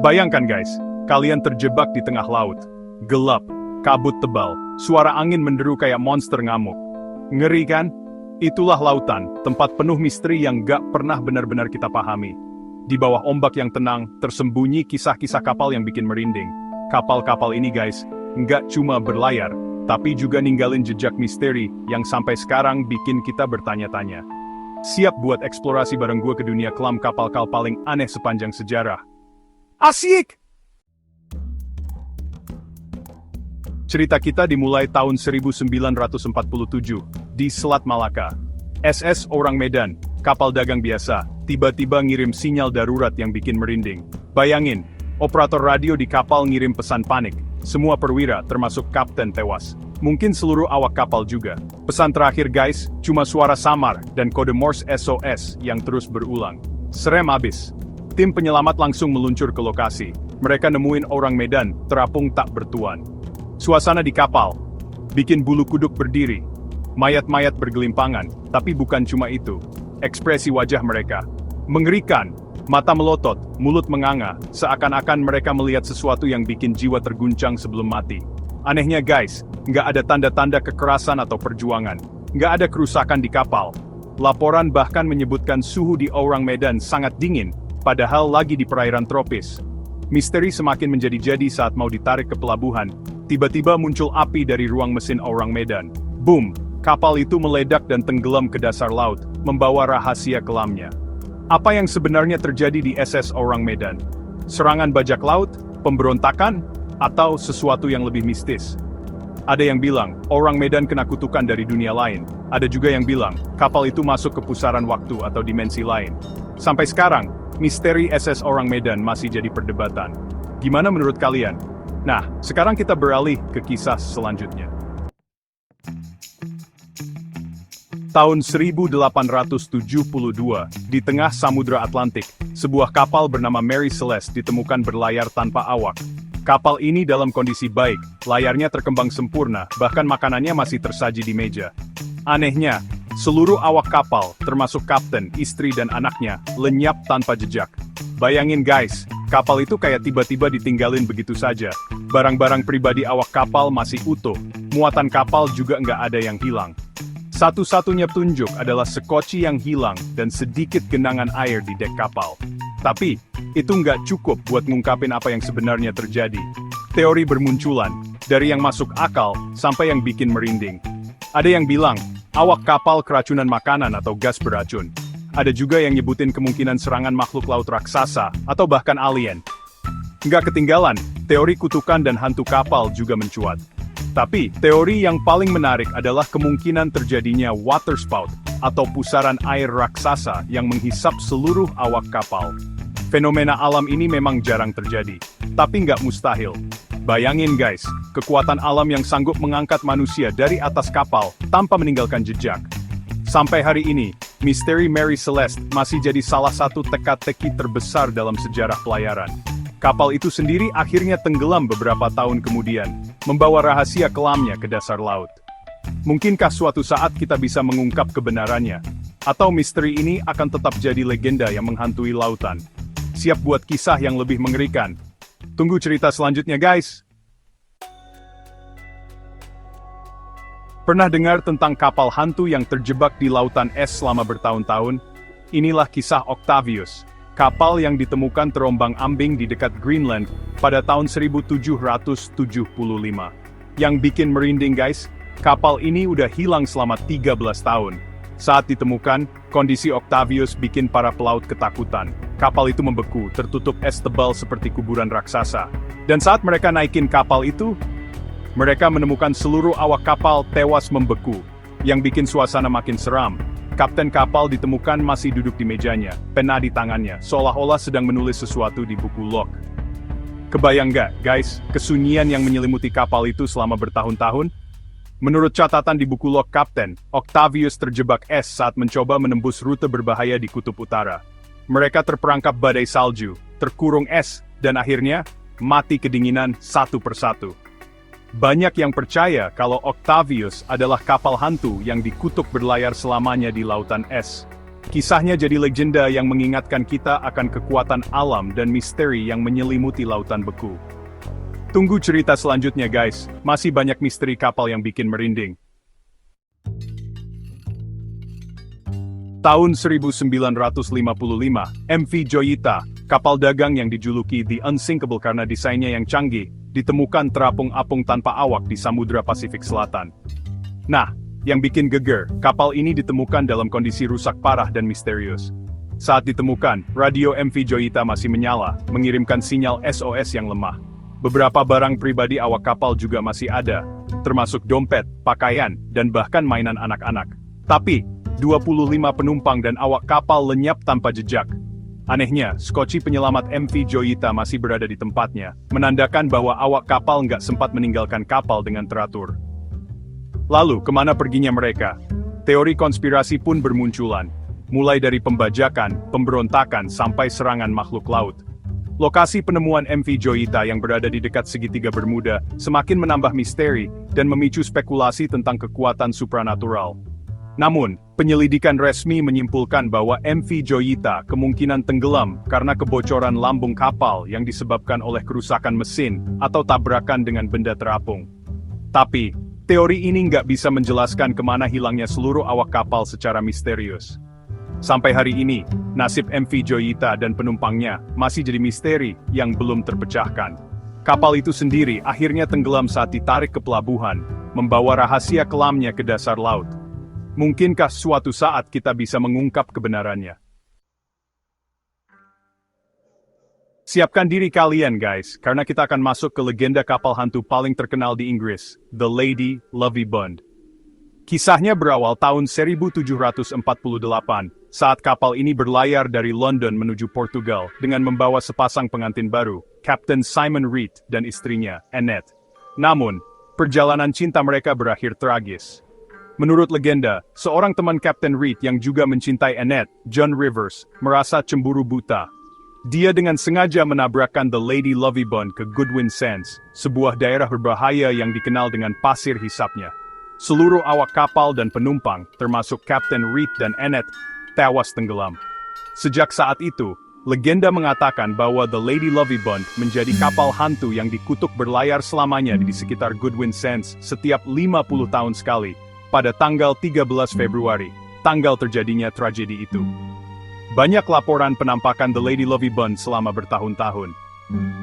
Bayangkan guys, kalian terjebak di tengah laut. Gelap, kabut tebal, suara angin menderu kayak monster ngamuk. Ngeri kan? Itulah lautan, tempat penuh misteri yang gak pernah benar-benar kita pahami. Di bawah ombak yang tenang, tersembunyi kisah-kisah kapal yang bikin merinding. Kapal-kapal ini guys, nggak cuma berlayar, tapi juga ninggalin jejak misteri yang sampai sekarang bikin kita bertanya-tanya. Siap buat eksplorasi bareng gue ke dunia kelam kapal-kapal paling aneh sepanjang sejarah. Asyik! Cerita kita dimulai tahun 1947, di Selat Malaka. SS Orang Medan, kapal dagang biasa, tiba-tiba ngirim sinyal darurat yang bikin merinding. Bayangin, operator radio di kapal ngirim pesan panik. Semua perwira, termasuk kapten, tewas. Mungkin seluruh awak kapal juga. Pesan terakhir guys, cuma suara samar dan kode Morse SOS yang terus berulang. Serem abis. Tim penyelamat langsung meluncur ke lokasi. Mereka nemuin orang Medan, terapung tak bertuan. Suasana di kapal bikin bulu kuduk berdiri. Mayat-mayat bergelimpangan, tapi bukan cuma itu. Ekspresi wajah mereka mengerikan, mata melotot, mulut menganga, seakan-akan mereka melihat sesuatu yang bikin jiwa terguncang sebelum mati. Anehnya guys, nggak ada tanda-tanda kekerasan atau perjuangan. Nggak ada kerusakan di kapal. Laporan bahkan menyebutkan suhu di Orang Medan sangat dingin, padahal lagi di perairan tropis. Misteri semakin menjadi-jadi saat mau ditarik ke pelabuhan. Tiba-tiba muncul api dari ruang mesin Orang Medan. Boom! Kapal itu meledak dan tenggelam ke dasar laut, membawa rahasia kelamnya. Apa yang sebenarnya terjadi di SS Orang Medan? Serangan bajak laut? Pemberontakan? Atau sesuatu yang lebih mistis? Ada yang bilang, Orang Medan kena kutukan dari dunia lain. Ada juga yang bilang, kapal itu masuk ke pusaran waktu atau dimensi lain. Sampai sekarang, misteri SS Orang Medan masih jadi perdebatan. Gimana menurut kalian? Nah, sekarang kita beralih ke kisah selanjutnya. Tahun 1872, di tengah Samudra Atlantik, sebuah kapal bernama Mary Celeste ditemukan berlayar tanpa awak. Kapal ini dalam kondisi baik, layarnya terkembang sempurna, bahkan makanannya masih tersaji di meja. Anehnya, seluruh awak kapal, termasuk kapten, istri dan anaknya, lenyap tanpa jejak. Bayangin guys, kapal itu kayak tiba-tiba ditinggalin begitu saja. Barang-barang pribadi awak kapal masih utuh, muatan kapal juga nggak ada yang hilang. Satu-satunya petunjuk adalah sekoci yang hilang dan sedikit genangan air di dek kapal. Tapi, itu nggak cukup buat ngungkapin apa yang sebenarnya terjadi. Teori bermunculan, dari yang masuk akal sampai yang bikin merinding. Ada yang bilang, awak kapal keracunan makanan atau gas beracun. Ada juga yang nyebutin kemungkinan serangan makhluk laut raksasa atau bahkan alien. Nggak ketinggalan, teori kutukan dan hantu kapal juga mencuat. Tapi, teori yang paling menarik adalah kemungkinan terjadinya waterspout, atau pusaran air raksasa yang menghisap seluruh awak kapal. Fenomena alam ini memang jarang terjadi, tapi nggak mustahil. Bayangin guys, kekuatan alam yang sanggup mengangkat manusia dari atas kapal, tanpa meninggalkan jejak. Sampai hari ini, misteri Mary Celeste masih jadi salah satu teka-teki terbesar dalam sejarah pelayaran. Kapal itu sendiri akhirnya tenggelam beberapa tahun kemudian, membawa rahasia kelamnya ke dasar laut. Mungkinkah suatu saat kita bisa mengungkap kebenarannya? Atau misteri ini akan tetap jadi legenda yang menghantui lautan? Siap buat kisah yang lebih mengerikan? Tunggu cerita selanjutnya guys! Pernah dengar tentang kapal hantu yang terjebak di lautan es selama bertahun-tahun? Inilah kisah Octavius. Kapal yang ditemukan terombang-ambing di dekat Greenland pada tahun 1775. Yang bikin merinding guys, kapal ini udah hilang selama 13 tahun. Saat ditemukan, kondisi Octavius bikin para pelaut ketakutan. Kapal itu membeku, tertutup es tebal seperti kuburan raksasa. Dan saat mereka naikin kapal itu, mereka menemukan seluruh awak kapal tewas membeku. Yang bikin suasana makin seram. Kapten kapal ditemukan masih duduk di mejanya, pena di tangannya, seolah-olah sedang menulis sesuatu di buku log. Kebayang nggak, guys, kesunyian yang menyelimuti kapal itu selama bertahun-tahun? Menurut catatan di buku log kapten, Octavius terjebak es saat mencoba menembus rute berbahaya di Kutub Utara. Mereka terperangkap badai salju, terkurung es, dan akhirnya, mati kedinginan satu persatu. Banyak yang percaya kalau Octavius adalah kapal hantu yang dikutuk berlayar selamanya di lautan es. Kisahnya jadi legenda yang mengingatkan kita akan kekuatan alam dan misteri yang menyelimuti lautan beku. Tunggu cerita selanjutnya guys, masih banyak misteri kapal yang bikin merinding. Tahun 1955, MV Joyita, kapal dagang yang dijuluki The Unsinkable karena desainnya yang canggih, ditemukan terapung-apung tanpa awak di Samudra Pasifik Selatan. Nah, yang bikin geger, kapal ini ditemukan dalam kondisi rusak parah dan misterius. Saat ditemukan, radio MV Joyita masih menyala, mengirimkan sinyal SOS yang lemah. Beberapa barang pribadi awak kapal juga masih ada, termasuk dompet, pakaian, dan bahkan mainan anak-anak. Tapi, 25 penumpang dan awak kapal lenyap tanpa jejak. Anehnya, skoci penyelamat MV Joyita masih berada di tempatnya, menandakan bahwa awak kapal nggak sempat meninggalkan kapal dengan teratur. Lalu, kemana perginya mereka? Teori konspirasi pun bermunculan, mulai dari pembajakan, pemberontakan, sampai serangan makhluk laut. Lokasi penemuan MV Joyita yang berada di dekat segitiga Bermuda semakin menambah misteri dan memicu spekulasi tentang kekuatan supranatural. Namun, penyelidikan resmi menyimpulkan bahwa MV Joyita kemungkinan tenggelam karena kebocoran lambung kapal yang disebabkan oleh kerusakan mesin atau tabrakan dengan benda terapung. Tapi, teori ini nggak bisa menjelaskan kemana hilangnya seluruh awak kapal secara misterius. Sampai hari ini, nasib MV Joyita dan penumpangnya masih jadi misteri yang belum terpecahkan. Kapal itu sendiri akhirnya tenggelam saat ditarik ke pelabuhan, membawa rahasia kelamnya ke dasar laut. Mungkinkah suatu saat kita bisa mengungkap kebenarannya? Siapkan diri kalian guys, karena kita akan masuk ke legenda kapal hantu paling terkenal di Inggris, The Lady Lovibond. Kisahnya berawal tahun 1748, saat kapal ini berlayar dari London menuju Portugal dengan membawa sepasang pengantin baru, Kapten Simon Reed dan istrinya, Annette. Namun, perjalanan cinta mereka berakhir tragis. Menurut legenda, seorang teman Kapten Reed yang juga mencintai Annette, John Rivers, merasa cemburu buta. Dia dengan sengaja menabrakkan The Lady Lovibond ke Goodwin Sands, sebuah daerah berbahaya yang dikenal dengan pasir hisapnya. Seluruh awak kapal dan penumpang, termasuk Kapten Reed dan Annette, tewas tenggelam. Sejak saat itu, legenda mengatakan bahwa The Lady Lovibond menjadi kapal hantu yang dikutuk berlayar selamanya di sekitar Goodwin Sands setiap 50 tahun sekali. Pada tanggal 13 Februari, tanggal terjadinya tragedi itu. Banyak laporan penampakan The Lady Lovibond selama bertahun-tahun.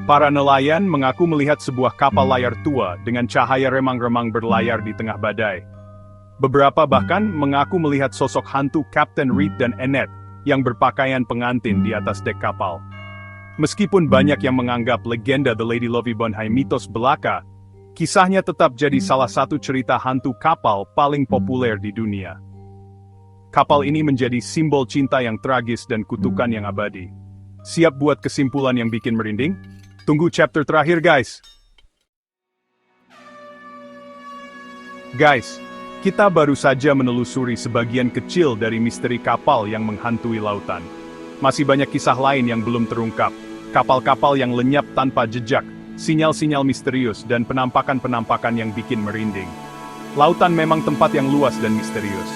Para nelayan mengaku melihat sebuah kapal layar tua dengan cahaya remang-remang berlayar di tengah badai. Beberapa bahkan mengaku melihat sosok hantu Kapten Reed dan Annette yang berpakaian pengantin di atas dek kapal. Meskipun banyak yang menganggap legenda The Lady Lovibond hanya mitos belaka, kisahnya tetap jadi salah satu cerita hantu kapal paling populer di dunia. Kapal ini menjadi simbol cinta yang tragis dan kutukan yang abadi. Siap buat kesimpulan yang bikin merinding? Tunggu chapter terakhir guys! Guys, kita baru saja menelusuri sebagian kecil dari misteri kapal yang menghantui lautan. Masih banyak kisah lain yang belum terungkap. Kapal-kapal yang lenyap tanpa jejak, sinyal-sinyal misterius dan penampakan-penampakan yang bikin merinding. Lautan memang tempat yang luas dan misterius.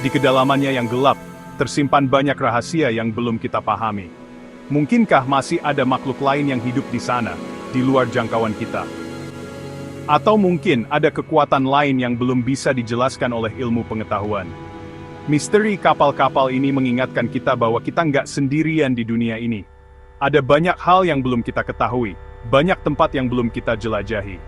Di kedalamannya yang gelap, tersimpan banyak rahasia yang belum kita pahami. Mungkinkah masih ada makhluk lain yang hidup di sana, di luar jangkauan kita? Atau mungkin ada kekuatan lain yang belum bisa dijelaskan oleh ilmu pengetahuan. Misteri kapal-kapal ini mengingatkan kita bahwa kita nggak sendirian di dunia ini. Ada banyak hal yang belum kita ketahui, banyak tempat yang belum kita jelajahi.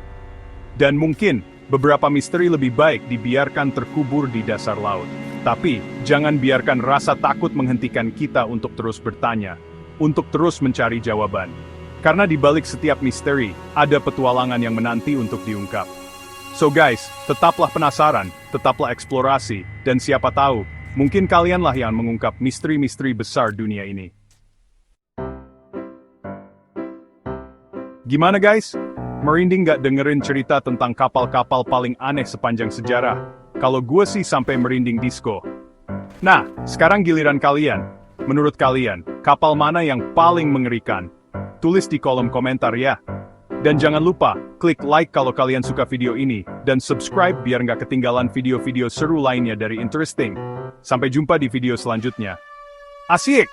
Dan mungkin, beberapa misteri lebih baik dibiarkan terkubur di dasar laut. Tapi, jangan biarkan rasa takut menghentikan kita untuk terus bertanya, untuk terus mencari jawaban. Karena di balik setiap misteri, ada petualangan yang menanti untuk diungkap. So guys, tetaplah penasaran, tetaplah eksplorasi, dan siapa tahu, mungkin kalianlah yang mengungkap misteri-misteri besar dunia ini. Gimana guys? Merinding gak dengerin cerita tentang kapal-kapal paling aneh sepanjang sejarah? Kalau gue sih sampai merinding disco. Nah, sekarang giliran kalian. Menurut kalian, kapal mana yang paling mengerikan? Tulis di kolom komentar ya. Dan jangan lupa, klik like kalau kalian suka video ini, dan subscribe biar nggak ketinggalan video-video seru lainnya dari Interesting. Sampai jumpa di video selanjutnya. Asyik!